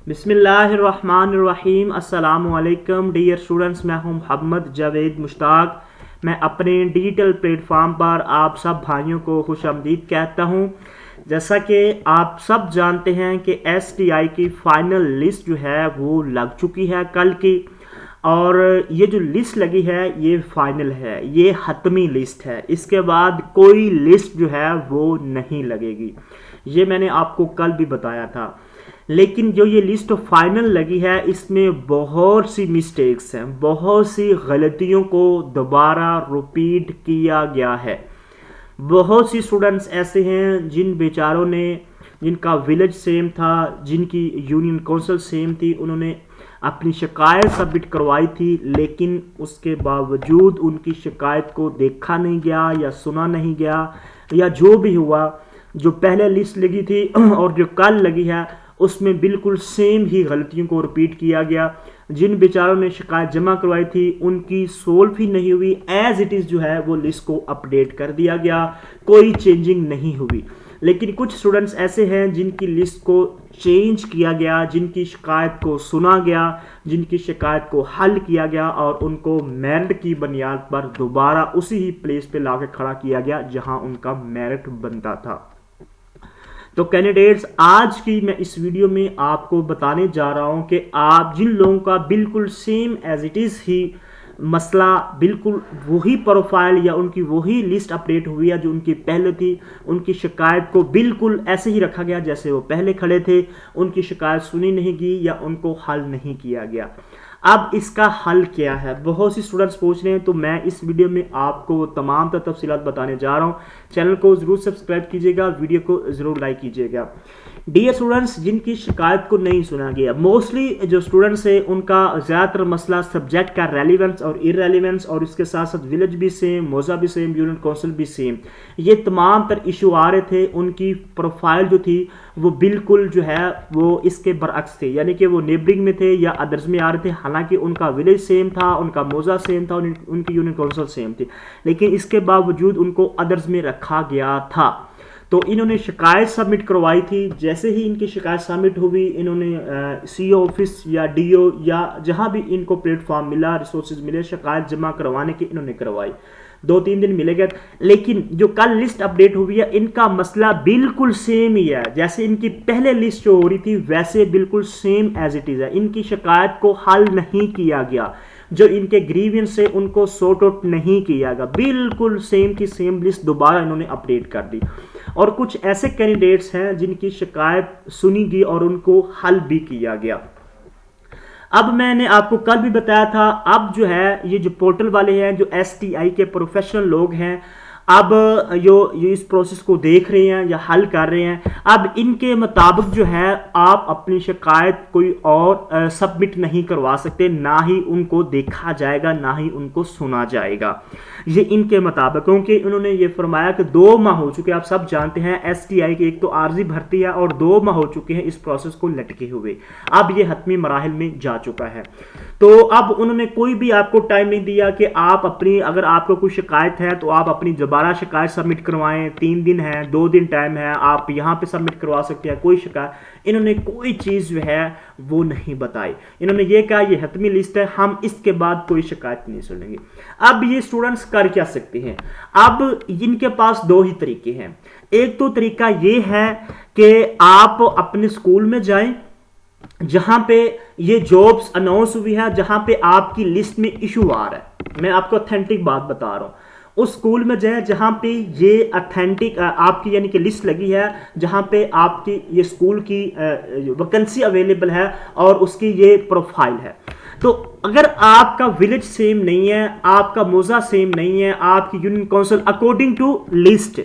बिस्मिल्लाहिर्रहमानिर्रहीम। अस्सलामुअलैकुम dear students, मैं हूं मोहम्मद जावेद मुश्ताक। मैं अपने डिजिटल प्लेटफॉर्म पर आप सब भाइयों को खुशामदीद कहता हूं। जैसा कि आप सब जानते हैं कि STI की फ़ाइनल लिस्ट जो है वो लग चुकी है कल की, और ये जो लिस्ट लगी है ये फाइनल है, ये हतमी लिस्ट है। इसके बाद कोई लिस्ट जो है वो नहीं लगेगी, ये मैंने आपको कल भी बताया था। लेकिन जो ये लिस्ट फाइनल लगी है इसमें बहुत सी मिस्टेक्स हैं, बहुत सी गलतियों को दोबारा रिपीट किया गया है। बहुत सी स्टूडेंट्स ऐसे हैं जिन बेचारों ने, जिनका विलेज सेम था, जिनकी यूनियन काउंसिल सेम थी, उन्होंने अपनी शिकायत सबमिट करवाई थी, लेकिन उसके बावजूद उनकी शिकायत को देखा नहीं गया या सुना नहीं गया, या जो भी हुआ, जो पहले लिस्ट लगी थी और जो कल लगी है उसमें बिल्कुल सेम ही गलतियों को रिपीट किया गया। जिन बेचारों ने शिकायत जमा करवाई थी उनकी सोल्व ही नहीं हुई, एज इट इज़ जो है वो लिस्ट को अपडेट कर दिया गया, कोई चेंजिंग नहीं हुई। लेकिन कुछ स्टूडेंट्स ऐसे हैं जिनकी लिस्ट को चेंज किया गया, जिनकी शिकायत को सुना गया, जिनकी शिकायत को हल किया गया और उनको मेरिट की बुनियाद पर दोबारा उसी ही प्लेस पे लाके खड़ा किया गया जहां उनका मेरिट बनता था। तो कैंडिडेट्स, आज की मैं इस वीडियो में आपको बताने जा रहा हूं कि आप जिन लोगों का बिल्कुल सेम एज इट इज़ ही मसला, बिल्कुल वही प्रोफाइल या उनकी वही लिस्ट अपडेट हुई है जो उनकी पहले थी, उनकी शिकायत को बिल्कुल ऐसे ही रखा गया जैसे वो पहले खड़े थे, उनकी शिकायत सुनी नहीं गई या उनको हल नहीं किया गया। अब इसका हल क्या है, बहुत सी स्टूडेंट्स पूछ रहे हैं, तो मैं इस वीडियो में आपको तमाम तफसीलात बताने जा रहा हूं। चैनल को ज़रूर सब्सक्राइब कीजिएगा, वीडियो को ज़रूर लाइक कीजिएगा। डियर स्टूडेंट्स, जिनकी शिकायत को नहीं सुना गया, मोस्टली जो स्टूडेंट्स हैं उनका ज़्यादातर मसला सब्जेक्ट का रेलिवेंस और इरेलीवेंस, और इसके साथ साथ विलेज भी सेम, मौजा भी सेम, यूनियन काउंसिल भी सेम, ये तमाम तर इशू आ रहे थे। उनकी प्रोफाइल जो थी वो बिल्कुल जो है वो इसके बरअक्स थे, यानी कि वो नेबरिंग में थे या अदर्स में आ रहे थे। हालांकि उनका विलेज सेम था, उनका मौजा सेम था, उनकी यूनियन काउंसिल सेम थी, लेकिन इसके बावजूद उनको अदर्स में रखा गया था। तो इन्होंने शिकायत सबमिट करवाई थी। जैसे ही इनकी शिकायत सबमिट हुई, इन्होंने CO ऑफिस या DO या जहां भी इनको प्लेटफॉर्म मिला, रिसोर्सेज मिले, शिकायत जमा करवाने की इन्होंने करवाई। 2-3 दिन मिलेगा, लेकिन जो कल लिस्ट अपडेट हुई है इनका मसला बिल्कुल सेम ही है। जैसे इनकी पहले लिस्ट जो हो रही थी वैसे बिल्कुल सेम एज इट इज़ है। इनकी शिकायत को हल नहीं किया गया, जो इनके ग्रीवियंस से उनको सॉर्ट आउट नहीं किया गया, बिल्कुल सेम की सेम लिस्ट दोबारा इन्होंने अपडेट कर दी। और कुछ ऐसे कैंडिडेट्स हैं जिनकी शिकायत सुनी गई और उनको हल भी किया गया। अब मैंने आपको कल भी बताया था, अब जो है ये जो पोर्टल वाले हैं, जो STI के प्रोफेशनल लोग हैं, अब जो इस प्रोसेस को देख रहे हैं या हल कर रहे हैं, अब इनके मुताबिक जो है आप अपनी शिकायत कोई और सबमिट नहीं करवा सकते, ना ही उनको देखा जाएगा, ना ही उनको सुना जाएगा, ये इनके मुताबिक। क्योंकि उन्होंने ये फरमाया कि 2 माह हो चुके हैं, आप सब जानते हैं STI की एक तो आर्जी भर्ती है और 2 माह हो चुके हैं इस प्रोसेस को लटके हुए, अब ये हतमी मराहिल में जा चुका है। तो अब उन्होंने कोई भी आपको टाइम नहीं दिया कि आप अपनी, अगर आपको कोई शिकायत है तो आप अपनी दोबारा शिकायत सबमिट करवाएं। 3 दिन है, 2 दिन टाइम है, आप यहाँ पे सबमिट करवा सकते हैं कोई शिकायत। इन्होंने कोई चीज़ जो है वो नहीं बताई। इन्होंने ये कहा ये हतमी लिस्ट है, हम इसके बाद कोई शिकायत नहीं सुनेंगे। अब ये स्टूडेंट्स कर क्या सकते हैं? अब इनके पास 2 ही तरीके हैं। एक तो तरीका ये है कि आप अपने स्कूल में जाएं जहां पे ये जॉब्स अनाउंस हुई है, जहां पे आपकी लिस्ट में इशू आ रहा है। मैं आपको ऑथेंटिक बात बता रहा हूं, उस स्कूल में जाए जहां पे ये ऑथेंटिक आपकी यानी कि लिस्ट लगी है, जहां पे आपकी ये स्कूल की वैकेंसी अवेलेबल है और उसकी ये प्रोफाइल है। तो अगर आपका विलेज सेम नहीं है, आपका मौजा सेम नहीं है, आपकी union council according to list,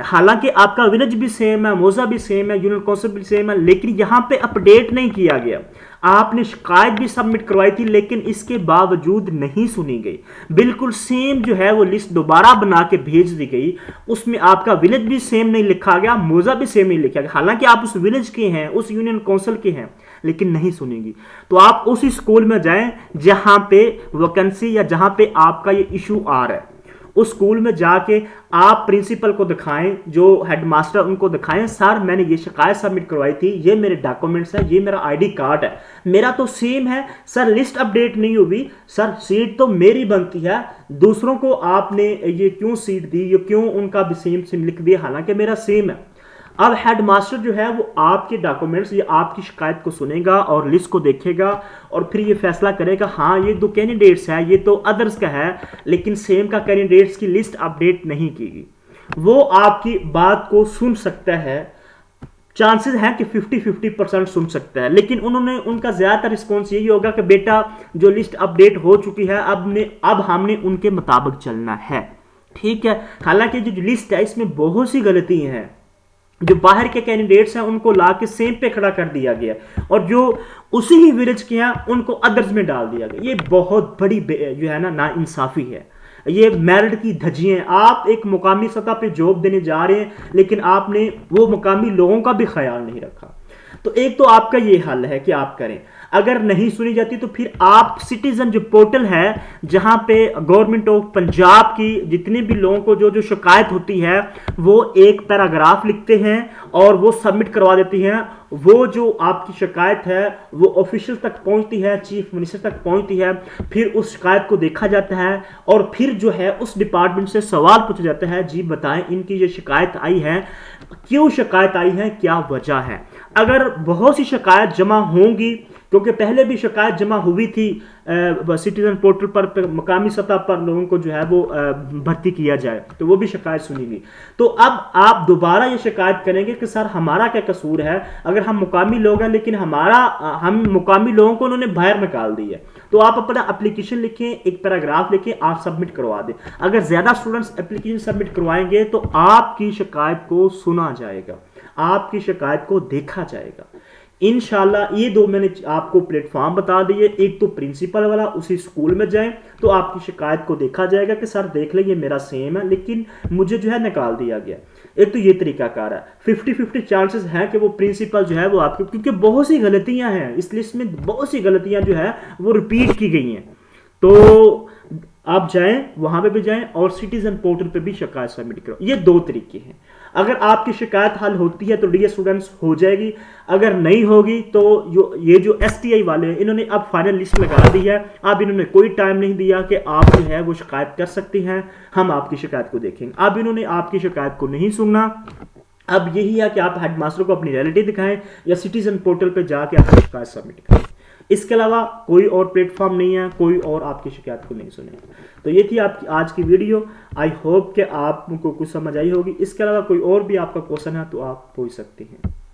हालांकि आपका विलेज भी सेम है, मौजा भी सेम है, यूनियन काउंसिल भी सेम है, लेकिन यहां पे अपडेट नहीं किया गया। आपने शिकायत भी सबमिट करवाई थी लेकिन इसके बावजूद नहीं सुनी गई, बिल्कुल सेम जो है वो लिस्ट दोबारा बना के भेज दी गई। उसमें आपका विलेज भी सेम नहीं लिखा गया, मौजा भी सेम नहीं लिखा गया, हालांकि आप उस विलेज के हैं, उस यूनियन काउंसिल के हैं, लेकिन नहीं सुनेगी। तो आप उसी स्कूल में जाएं जहां पे वैकेंसी या जहां पे आपका ये इशू आ रहा है, उस स्कूल में जाके आप प्रिंसिपल को दिखाएं, जो हेडमास्टर उनको दिखाएं, सर मैंने ये शिकायत सबमिट करवाई थी, ये मेरे डॉक्यूमेंट्स हैं, ये मेरा आईडी कार्ड है, मेरा तो सेम है सर, लिस्ट अपडेट नहीं हुई सर, सीट तो मेरी बनती है, दूसरों को आपने ये क्यों सीट दी, ये क्यों उनका भी सेम सेम लिख दिया, हालांकि मेरा सेम है। अब हेडमास्टर जो है वो आपके डॉक्यूमेंट्स या आपकी शिकायत को सुनेगा और लिस्ट को देखेगा और फिर ये फैसला करेगा, हाँ ये दो कैंडिडेट्स है, ये तो अदर्स का है, लेकिन सेम का कैंडिडेट्स की लिस्ट अपडेट नहीं की गई। वो आपकी बात को सुन सकता है, चांसेस हैं कि 50-50% सुन सकता है, लेकिन उनका ज्यादातर रिस्पॉन्स यही होगा कि बेटा जो लिस्ट अपडेट हो चुकी है अब हमने उनके मुताबिक चलना है, ठीक है। हालांकि जो लिस्ट है इसमें बहुत सी गलतियां हैं, जो बाहर के कैंडिडेट्स हैं उनको लाके सेम पे खड़ा कर दिया गया और जो उसी ही विलेज के हैं उनको अदर्स में डाल दिया गया। ये बहुत बड़ी जो है ना नाइंसाफी है, ये मेरिट की धज्जियां। आप एक मुकामी सतह पे जॉब देने जा रहे हैं लेकिन आपने वो मुकामी लोगों का भी ख्याल नहीं रखा। तो एक तो आपका ये हल है कि आप करें, अगर नहीं सुनी जाती तो फिर आप सिटीजन जो पोर्टल है जहां पे गवर्नमेंट ऑफ पंजाब की जितने भी लोगों को जो जो शिकायत होती है वो एक पैराग्राफ लिखते हैं और वो सबमिट करवा देती हैं। वो जो आपकी शिकायत है वो ऑफिशियल तक पहुंचती है, चीफ मिनिस्टर तक पहुंचती है, फिर उस शिकायत को देखा जाता है और फिर जो है उस डिपार्टमेंट से सवाल पूछा जाता है, जी बताएं इनकी जो शिकायत आई है क्यों शिकायत आई है, क्या वजह है। अगर बहुत सी शिकायत जमा होंगी, क्योंकि पहले भी शिकायत जमा हुई थी सिटीजन पोर्टल पर मकामी सतह पर लोगों को जो है वो भर्ती किया जाए, तो वो भी शिकायत सुनी गई। तो अब आप दोबारा ये शिकायत करेंगे कि सर हमारा क्या कसूर है, अगर हम मुकामी लोग हैं लेकिन हम मुकामी लोगों को उन्होंने बाहर निकाल दी है। तो आप अपना एप्लीकेशन लिखें, एक पैराग्राफ लिखें, आप सबमिट करवा दें। अगर ज्यादा स्टूडेंट्स एप्लीकेशन सबमिट करवाएंगे तो आपकी शिकायत को सुना जाएगा, आपकी शिकायत को देखा जाएगा इंशाल्लाह। ये दो मैंने आपको प्लेटफॉर्म बता दिए, एक तो प्रिंसिपल वाला, उसी स्कूल में जाएं तो आपकी शिकायत को देखा जाएगा कि सर देख लें ये मेरा सेम है लेकिन मुझे जो है निकाल दिया गया। एक तो ये तरीकाकार है, 50-50 चांसेस हैं कि वो प्रिंसिपल जो है वो आपके, क्योंकि बहुत सी गलतियां हैं इस लिस्ट में, बहुत सी गलतियां जो है वो रिपीट की गई हैं। तो आप जाएं, वहां पे भी जाएं और सिटीजन पोर्टल पे भी शिकायत सबमिट करो। ये दो तरीके हैं। अगर आपकी शिकायत हल होती है तो डियर स्टूडेंट्स हो जाएगी, अगर नहीं होगी तो ये जो STI वाले हैं इन्होंने अब फाइनल लिस्ट लगा दी है, अब इन्होंने कोई टाइम नहीं दिया कि आप जो है वो शिकायत कर सकती हैं, हम आपकी शिकायत को देखेंगे। अब इन्होंने आपकी शिकायत को नहीं सुनना, अब यही है कि आप हेडमास्टर को अपनी रियलिटी दिखाएं या सिटीजन पोर्टल पर जाके आपकी शिकायत सबमिट करें। इसके अलावा कोई और प्लेटफॉर्म नहीं है, कोई और आपकी शिकायत को नहीं सुनेगा। तो ये थी आपकी आज की वीडियो। आई होप कि आपको कुछ समझ आई होगी। इसके अलावा कोई और भी आपका क्वेश्चन है तो आप पूछ सकते हैं।